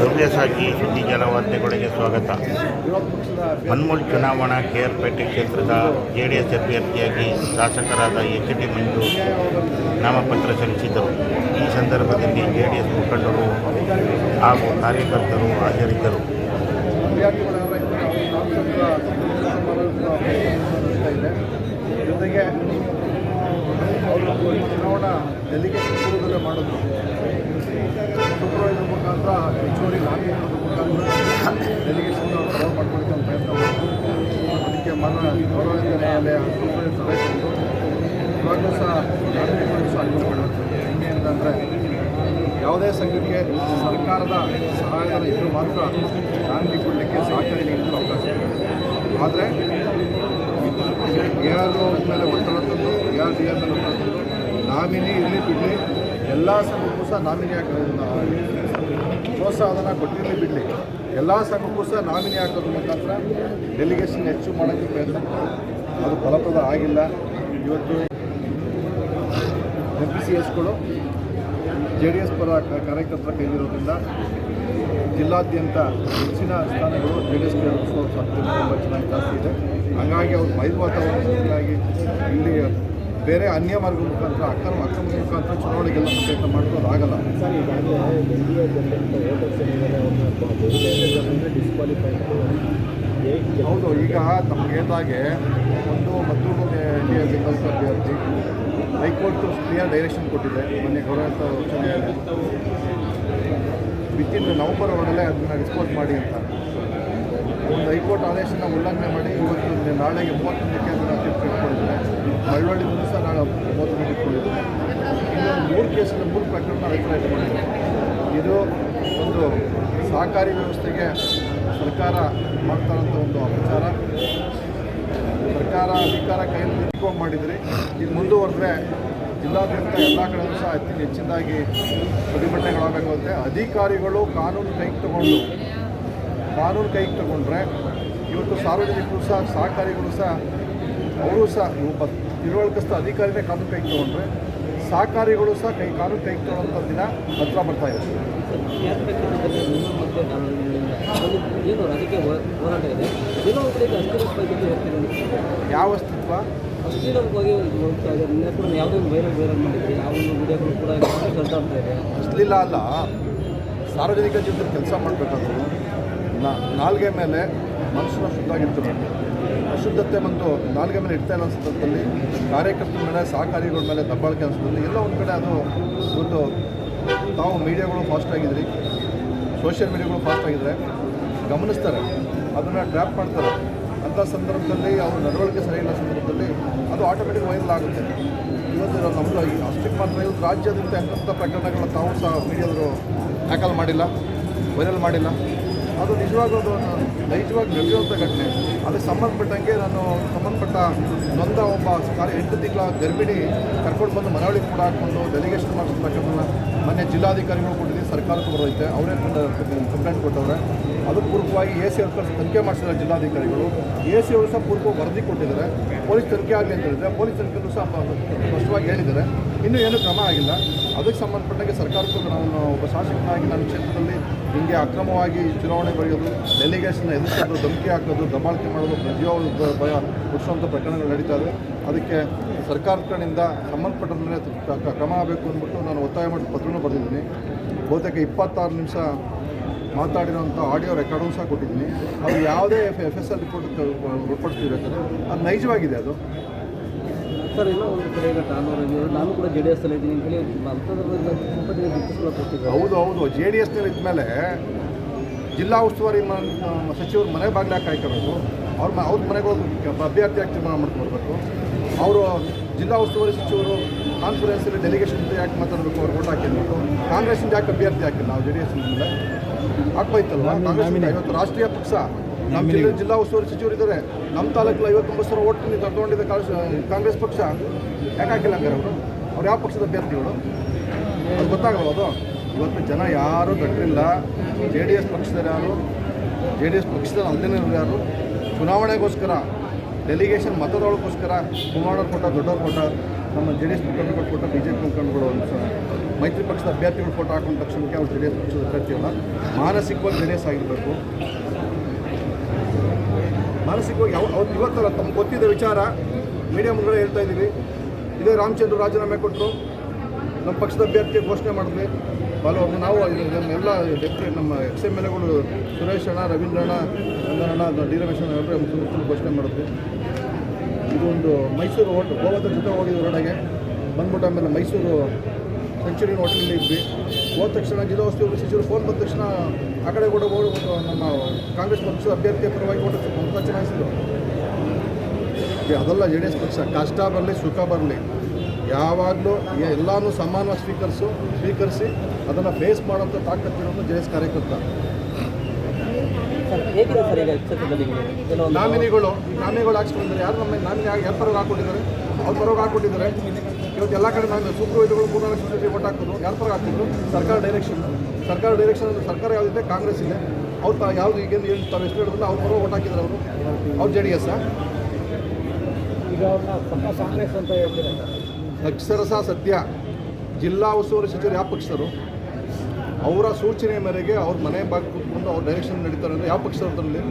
ಸವ್ಯಸಾಚಿ ಸುದ್ದಿ ಜಲವಾರ್ತೆಗಳಿಗೆ ಸ್ವಾಗತ. ಮನ್ಮೂಲ್ ಚುನಾವಣಾ ಕೇರ್ಪೇಟೆ ಕ್ಷೇತ್ರದ JDS ಅಭ್ಯರ್ಥಿಯಾಗಿ ಶಾಸಕರಾದ HD ಮಂಜು ನಾಮಪತ್ರ ಸಲ್ಲಿಸಿದರು. ಈ ಸಂದರ್ಭದಲ್ಲಿ JDS ಮುಖಂಡರು ಹಾಗೂ ಕಾರ್ಯಕರ್ತರು ಹಾಜರಿದ್ದರು. ಜೊತೆಗೆ ಅವರು ಚುನಾವಣಾ ಡೆಲಿಗೇಷನ್ ಪೂರ್ವದಲ್ಲೇ ಮಾಡಿದ್ರು. ಸೂಪರ್ವೈಸರ್ ಮುಖಾಂತರ ಹೆಚ್ಚುವರಿ ನಾಮಿನೇಷನ್ ಮುಖಾಂತರ ಡೆಲಿಗೇಷನ್ ಕವರ್ ಮಾಡ್ಕೊಳ್ಳೋಕ್ಕೆ ಪ್ರಯತ್ನ ಮಾಡಿದ್ರು. ಅದಕ್ಕೆ ಗೌರವಾನ್ವಿತ ನ್ಯಾಯಾಲಯ ಸೂಪರ್ವೈಸರ್ ಸಲಹೆ ಕೊಟ್ಟು ಇವಾಗಲೂ ಸಹ ನಾಮಿನೇಷನ್ ಸಹ ಅನುಮತಿ ಹೆಂಗೆ ಅಂತಂದರೆ ಯಾವುದೇ ಸಂಘಕ್ಕೆ ಸರ್ಕಾರದ ಸಹಾಯಧನ ಇದ್ದರೂ ಮಾತ್ರ ನಾಮಿನಿ ಕೊಡಲಿಕ್ಕೆ ಸಹಕಾರಿ ನೀಡಲು ಅವಕಾಶ ಇದೆ. ಆದರೆ AR ಮೇಲೆ ಒತ್ತಡ ತಂದು AR ತಂದು ನಾಮಿನಿ ಇರಲಿ ಬಿಡಲಿ ಎಲ್ಲ ಸಂಘಕ್ಕೂ ಸಹ ನಾಮಿನಿ ಪ್ರೋತ್ಸಾಹನ ಕೊಟ್ಟಿರಲಿ ಬಿಡಲಿ ಎಲ್ಲ ಸಂಘಕ್ಕೂ ಸಹ ನಾಮಿನಿ ಹಾಕೋದ್ರ ಮುಖಾಂತರ ಡೆಲಿಗೇಷನ್ ಹೆಚ್ಚು ಮಾಡೋಕ್ಕೆ ಪ್ರಯತ್ನ ಅದು ಫಲಪ್ರದ ಆಗಿಲ್ಲ. ಇವತ್ತು MPCSಗಳು JDS ಪರ ಕಾರ್ಯಕರ್ತರ ಕೈಲಿರೋದ್ರಿಂದ ಜಿಲ್ಲಾದ್ಯಂತ ಹೆಚ್ಚಿನ ಸ್ಥಾನಗಳು JDSಗೆ ಉಳಿಸುವ ಸಾಧ್ಯತೆ ತುಂಬ ಚೆನ್ನಾಗಿ ಜಾಸ್ತಿ ಇದೆ. ಹಾಗಾಗಿ ಅವರು ಮೈದು ವಾತಾವರಣದಿಂದಾಗಿ ಇಲ್ಲಿ ಬೇರೆ ಅನ್ಯ ಮಾರ್ಗ ಮುಖಾಂತರ ಅಕ್ರಮ ಮುಖಾಂತರ ಚುನಾವಣೆ ಗೆಲ್ಲಲು ಪ್ರಯತ್ನ ಮಾಡೋದಾಗಲ್ಲ. ಹೌದು, ಈಗ ತಮಗೆ ಹೇಳಿದಾಗೆ ಒಂದು ಮತ್ತೊಬ್ಬ ಅಭ್ಯರ್ಥಿ ಹೈಕೋರ್ಟ್ ಕ್ಲಿಯರ್ ಡೈರೆಕ್ಷನ್ ಕೊಟ್ಟಿದೆ. ಮೊನ್ನೆ ಗೌರವಾನ್ವಿತ ಉಚ್ಚ ನ್ಯಾಯಾಲಯ ವಿತಿನ್ ನವೆಂಬರ್ ಒಳಗಡೆ ಅದನ್ನು ಡಿಸ್ಪೋಸ್ ಮಾಡಿ ಅಂತ ಒಂದು ಹೈಕೋರ್ಟ್ ಆದೇಶನ ಉಲ್ಲಂಘನೆ ಮಾಡಿ ಇವತ್ತು ನಾಳೆಗೆ 31ಕ್ಕೆ ಅದನ್ನು ತೀರ್ಪು ಇಟ್ಕೊಂಡಿದ್ದಾರೆ. ಮಳವಳ್ಳಿ ಮುಂದೆ ಸಹ ನಾಳೆ 31ಕ್ಕೆ ಇಟ್ಕೊಂಡಿದ್ದಾರೆ. ಇನ್ನೊಂದು 3 ಕೇಸಲ್ಲಿ 3 ಪ್ರಕರಣ ರೈತರ ಇಟ್ಕೊಂಡಿದ್ದಾರೆ. ಇದು ಒಂದು ಸಹಕಾರಿ ವ್ಯವಸ್ಥೆಗೆ ಸರ್ಕಾರ ಮಾಡ್ತಾರಂಥ ಒಂದು ಅಪಚಾರ. ಸರ್ಕಾರ ಅಧಿಕಾರ ಕೈಯಲ್ಲಿ ಇಟ್ಕೊಂಡು ಮಾಡಿದರೆ ಇದು ಮುಂದುವರೆದ್ರೆ ಜಿಲ್ಲಾದ್ಯಂತ ಎಲ್ಲ ಕಡೆಯೂ ಸಹ ಹೆಚ್ಚಿನದಾಗಿ ಪ್ರತಿಭಟನೆಗಳಾಗಬೇಕಾಗುತ್ತೆ. ಅಧಿಕಾರಿಗಳು ಕಾನೂನು ಕೈಗೆ ತಗೊಂಡ್ರೆ ಇವತ್ತು ಸಾರ್ವಜನಿಕರು ಸಹ ಸಹಕಾರಿಗಳು ಸಹ ಅವರು ಸಹ ಒಬ್ಬ ತಿಳುವಳಿಕಸ್ಥ ಅಧಿಕಾರಿನೇ ಕಾನೂನು ಕೈಗೆ ತಗೊಂಡ್ರೆ ಸಹಕಾರಿಗಳು ಸಹ ಕಾನೂನು ಕೈಗೆ ತಗೊಳ್ಳೋಂಥ ದಿನ ಹತ್ರ ಬರ್ತಾ ಇದೆ. ಯಾವ ಅಸ್ತಿತ್ವ ಅಶ್ಲೀಲ ಅಲ್ಲ. ಸಾರ್ವಜನಿಕ ಜೀವನದಲ್ಲಿ ಕೆಲಸ ಮಾಡಬೇಕಾದ್ರು ನಾಲ್ಗೆ ಮೇಲೆ ಮನುಷ್ಯನ ಶುದ್ಧಾಗಿರ್ತಾರೆ. ಅಶುದ್ಧತೆ ಮತ್ತು ನಾಲ್ಗೆ ಮೇಲೆ ಇಡ್ತಾ ಇಲ್ಲ ಸಂದರ್ಭದಲ್ಲಿ ಕಾರ್ಯಕರ್ತರ ಮೇಲೆ ಸಹಕಾರಿಗಳ ಮೇಲೆ ದಬ್ಬಾಳಿಕೆ ಅನಿಸ್ತದೆ. ಎಲ್ಲ ಒಂದು ಕಡೆ ಅದು ಇವತ್ತು ತಾವು ಮೀಡಿಯಾಗಳು ಫಾಸ್ಟ್ ಆಗಿದ್ರಿ, ಸೋಷಿಯಲ್ ಮೀಡಿಯಾಗಳು ಫಾಸ್ಟ್ ಆಗಿದ್ರೆ ಗಮನಿಸ್ತಾರೆ, ಅದನ್ನು ಟ್ರ್ಯಾಪ್ ಮಾಡ್ತಾರೆ. ಅಂಥ ಸಂದರ್ಭದಲ್ಲಿ ಅವ್ರ ನಡವಳಿಕೆ ಸರಿ ಇಲ್ಲ ಸಂದರ್ಭದಲ್ಲಿ ಅದು ಆಟೋಮೆಟಿಕ್ ವೈರಲ್ ಆಗುತ್ತೆ. ಇವತ್ತು ನಮ್ಮದು ಅಷ್ಟಕ್ಕೆ ಮಾತ್ರ ಇವತ್ತು ರಾಜ್ಯಾದ್ಯಂತ ಎಂಥ ಪ್ರಕರಣಗಳನ್ನ ತಾವು ಸಹ ಮೀಡಿಯಾದರು ಟ್ಯಾಕಲ್ ಮಾಡಿಲ್ಲ, ವೈರಲ್ ಮಾಡಿಲ್ಲ. ಅದು ನಿಜವಾಗೂ ಅದು ನೈಜವಾಗಿ ನಡೆಯುವಂಥ ಘಟನೆ. ಅದಕ್ಕೆ ಸಂಬಂಧಪಟ್ಟಂಗೆ ನಾನು ಸಂಬಂಧಪಟ್ಟ ನೊಂದ ಒಬ್ಬ 8 ತಿಂಗಳ ಗರ್ಭಿಣಿ ಕರ್ಕೊಂಡು ಬಂದು ಮನವಳಿಕೆ ಕೂಡ ಹಾಕ್ಕೊಂಡು ಡೆಲಿಗೇಷನ್ ಮಾಡಿಸೋ ಪ್ರಕರಣ ಮೊನ್ನೆ ಜಿಲ್ಲಾಧಿಕಾರಿಗಳು ಕೊಟ್ಟಿದ್ದೀನಿ, ಸರ್ಕಾರಕ್ಕೂ ಬರೋದೈತೆ. ಅವರೇ ಕಂಪ್ಲೇಂಟ್ ಕೊಟ್ಟವ್ರೆ. ಅದು ಪೂರ್ವಕವಾಗಿ AC ಅವ್ರ ತನಿಖೆ ಮಾಡಿಸಿದ್ದಾರೆ ಜಿಲ್ಲಾಧಿಕಾರಿಗಳು. AC ಅವರು ಸಹ ಪೂರ್ವಕವಾಗಿ ವರದಿ ಕೊಟ್ಟಿದ್ದಾರೆ. ಪೊಲೀಸ್ ತನಿಖೆ ಆಗಲಿ ಅಂತ ಹೇಳಿದರೆ ಪೊಲೀಸ್ ತನಿಖೆಯೂ ಸಹ ಸ್ಪಷ್ಟವಾಗಿ ಹೇಳಿದ್ದಾರೆ. ಇನ್ನೂ ಏನೂ ಕ್ರಮ ಆಗಿಲ್ಲ. ಅದಕ್ಕೆ ಸಂಬಂಧಪಟ್ಟಂಗೆ ಸರ್ಕಾರಕ್ಕೂ ನಾನು ಒಬ್ಬ ಶಾಸಕನಾಗಿ ನನ್ನ ಕ್ಷೇತ್ರದಲ್ಲಿ ಹಿಂಗೆ ಅಕ್ರಮವಾಗಿ ಚುನಾವಣೆ ಬರೆಯೋದು, ಡೆಲಿಗೇಷನ್ ಎದುರಿಸೋದು, ಧಮಕಿ ಹಾಕೋದು, ದಬ್ಬಾಳಿಕೆ ಮಾಡೋದು, ಜೀವ ಭಯ ಹುಟ್ಟಿಸುವಂಥ ಪ್ರಕರಣಗಳು ನಡೀತಾ ಇದೆ. ಅದಕ್ಕೆ ಸರ್ಕಾರದ ಕಡೆಯಿಂದ ಸಂಬಂಧಪಟ್ಟ ಮೇಲೆ ಕ್ರಮ ಆಗಬೇಕು ಅಂದ್ಬಿಟ್ಟು ನಾನು ಒತ್ತಾಯ ಮಾಡಿ ಪತ್ರನೂ ಬರೆದಿದ್ದೀನಿ. ಬಹುತೇಕ 26 ನಿಮಿಷ ಮಾತಾಡಿರೋಂಥ ಆಡಿಯೋ ರೆಕಾರ್ಡೂ ಸಹ ಕೊಟ್ಟಿದ್ದೀನಿ. ಅದು ಯಾವುದೇ FSL ರಿಪೋರ್ಟ್ ಒಳಪಡಿಸ್ತಿರ್ಬೇಕಾದ್ರೆ ಅದು ನೈಜವಾಗಿದೆ. ಅದು ಸರ್, ಇನ್ನೂ ಒಂದು ಕಡೆ ಈಗ ನಾನು ಕೂಡ JDS ಅಲ್ಲಿ ಇದ್ದೀನಿ ಹೇಳಿ ಹೌದು JDSನಲ್ಲಿ ಇದ್ಮೇಲೆ ಜಿಲ್ಲಾ ಉಸ್ತುವಾರಿ ಸಚಿವರು ಮನೆ ಬಾಗಿಲು ಯಾಕೆ ಹಾಕಬೇಕು? ಅವ್ರ ಮನೆಗಳು ಅಭ್ಯರ್ಥಿ ಯಾಕೆ ತೀರ್ಮಾನ ಮಾಡ್ಕೊಂಡು ಬರಬೇಕು? ಅವರು ಜಿಲ್ಲಾ ಉಸ್ತುವಾರಿ ಸಚಿವರು ಕಾನ್ಫರೆನ್ಸಲ್ಲಿ ಡೆಲಿಗೇಷನ್ ಯಾಕೆ ಮಾತಾಡಬೇಕು? ಅವ್ರು ಓಟ್ ಹಾಕಿರ್ಬೇಕು. ಕಾಂಗ್ರೆಸ್ಸಿಂದ ಯಾಕೆ ಅಭ್ಯರ್ಥಿ ಹಾಕಿಲ್ಲ? ನಾವು JDS ಮೇಲೆ ಹಾಕ್ಬೋಯ್ತಲ್ವ? ಕಾಂಗ್ರೆಸ್ಸಿಂದ ಇವತ್ತು ರಾಷ್ಟ್ರೀಯ ಪಕ್ಷ ನಮ್ಮ ಜಿಲ್ಲಾ ಉಸ್ತುವಾರಿ ಸಚಿವರು ಇದ್ದಾರೆ. ನಮ್ಮ ತಾಲೂಕಲ್ಲಿ 59,000 ಓಟ್ ತಗೊಂಡಿದ್ದ ಕಾಂಗ್ರೆಸ್ ಪಕ್ಷ ಯಾಕೆ ಹಾಕಿಲ್ಲ ಹಂಗಾರೆ? ಅವ್ರು ಯಾವ ಪಕ್ಷದ ಅಭ್ಯರ್ಥಿಗಳು ಅದು ಗೊತ್ತಾಗಲ್ಲ. ಅದು ಇವತ್ತು ಜನ ಯಾರೂ ದಟ್ಟರಿಲ್ಲ. JDS ಪಕ್ಷದವ್ರು ಯಾರು, JDS ಪಕ್ಷದ ಅಲ್ಲದೇನವ್ರು ಯಾರು, ಚುನಾವಣೆಗೋಸ್ಕರ ಡೆಲಿಗೇಷನ್ ಮತದೊಳಗೋಸ್ಕರ ಕುಮಾರವ್ರು ಕೊಟ್ಟ, ದೊಡ್ಡವ್ರು ಕೊಟ್ಟ, ನಮ್ಮ JDS ಮುಖಂಡರುಗಳು ಕೊಟ್ಟ, BJP ಮುಖಂಡರುಗಳು ಮೈತ್ರಿ ಪಕ್ಷದ ಅಭ್ಯರ್ಥಿಗಳು ಫೋಟೋ ಹಾಕೊಂಡ ತಕ್ಷಣಕ್ಕೆ ಅವ್ರು ಜೆ ಡಿ ಎಸ್ ಪಕ್ಷದ ಅಭ್ಯರ್ಥಿಯಲ್ಲ, ಮಾನಸಿಕವಾಗಿ ಜೆ ಡಿ ಎಸ್ ಆಗಿರಬೇಕು. ಮಾನಸಿಕವಾಗಿ ಅವ್ರು ಇವತ್ತಲ್ಲ, ತಮ್ಗೆ ಗೊತ್ತಿದ್ದ ವಿಚಾರ ಮೀಡಿಯಾ ಮುಂದೆ ಹೇಳ್ತಾ ಇದ್ದೀವಿ. ಇದೇ ರಾಮಚಂದ್ರ ರಾಜೀನಾಮೆ ಕೊಟ್ಟರು, ನಮ್ಮ ಪಕ್ಷದ ಅಭ್ಯರ್ಥಿ ಘೋಷಣೆ ಮಾಡಿದ್ವಿ. ನಾವು ಎಲ್ಲ ಡೆಪ್ಯೂಟಿ ನಮ್ಮ XMLAಗಳು ಸುರೇಶ್ ಅಣ್ಣ, ರವೀಂದ್ರ ಅಣ್ಣ, ಚಂದನಣ್ಣ, ಡಿ ರಮೇಶ್ ಅಣ್ಣ ಎಲ್ಲರೂ ಮುಖ್ಯಮಂತ್ರಿ ಘೋಷಣೆ ಮಾಡಿದ್ವಿ. ಇದೊಂದು ಮೈಸೂರು ಗೋವಾದ ಜೊತೆ ಹೋಗಿದ್ವಿ ಹೊರಗೆ ಬಂದ್ಬಿಟ್ಟು ಆಮೇಲೆ ಮೈಸೂರು ಸೆಂಚುರಿ ಹೋಟೆಲಲ್ಲಿ ಇದ್ವಿ. ಹೋದ ತಕ್ಷಣ ಜಿಲ್ಲಾ ಉಸ್ತುವಾರಿ ಸಚಿವರು ಫೋನ್ ಬಂದ ತಕ್ಷಣ ಆ ಕಡೆ ಕೂಡ ನಮ್ಮ ಕಾಂಗ್ರೆಸ್ ಪಕ್ಷದ ಅಭ್ಯರ್ಥಿಯ ಪರವಾಗಿ ಓಟ ಮತ ಚಲಾಯಿಸಿದ್ರು. ಅದೆಲ್ಲ ಜೆ ಡಿ ಎಸ್ ಪಕ್ಷ ಕಷ್ಟ ಬರಲಿ ಸುಖ ಬರಲಿ ಯಾವಾಗಲೂ ಎಲ್ಲನೂ ಸಮಾನವಾಗಿ ಸ್ವೀಕರಿಸಿ ಅದನ್ನು ಫೇಸ್ ಮಾಡೋಂಥ ತಾಕತ್ತಿರೋದು ಜೆ ಡಿ ಎಸ್ ಕಾರ್ಯಕರ್ತ. ಹೇಗಿದೆ ಸರ್ ಈಗ ಕ್ಷೇತ್ರದಲ್ಲಿ ನಾಮಿನಿಗಳು ಹಾಕ್ಸ್ಕೊಂಡಿದ್ದಾರೆ. ಯಾರು ನಮ್ಮ ನಾಮಿನಿ ಯಾರ ಪರವಾಗಿ ಹಾಕ್ಕೊಟ್ಟಿದ್ದಾರೆ? ಅವ್ರ ಪರವಾಗಿ ಹಾಕ್ಕೊಟ್ಟಿದ್ದಾರೆ. ಇವತ್ತು ಎಲ್ಲ ಕಡೆ ನಾನು ಸೂಪರ್ವೈಸರ್ಗಳು 3 ಲಕ್ಷ ಜೊತೆ ಓಟ್ ಹಾಕೋದು ಯಾರ ಪರವಾಗಿ ಹಾಕ್ತಿದ್ರು? ಸರ್ಕಾರ ಡೈರೆಕ್ಷನ್ ಸರ್ಕಾರ ಯಾವುದಿದೆ? ಕಾಂಗ್ರೆಸ್ ಇದೆ. ಅವ್ರು ಯಾವುದು ಈಗ ಏನು ತಾವು ಎಷ್ಟು ಹೇಳಿದ್ರಲ್ಲ ಅವ್ರ ಪರವಾಗಿ ಓಟ್ ಹಾಕಿದ್ದಾರೆ. ಅವ್ರು ಜೆ ಡಿ ಎಸ್ ಈಗ ಅವ್ರನ್ನ ಕಾಂಗ್ರೆಸ್ ಅಂತ ಹೇಳ್ತಾರೆ. ಅಕ್ಷರಸ ಸತ್ಯ. ಜಿಲ್ಲಾ ಉಸ್ತುವಾರಿ ಸಚಿವರು ಯಾವ ಪಕ್ಷದರು? ಅವರ ಸೂಚನೆ ಮೇರೆಗೆ ಅವ್ರ ಮನೆ ಭಾಗ ಕೂತ್ಕೊಂಡು ಅವ್ರ ಡೈರೆಕ್ಷನ್ ನಡೀತಾರೆ ಅಂದರೆ ಯಾವ ಪಕ್ಷದವರಲ್ಲಿ?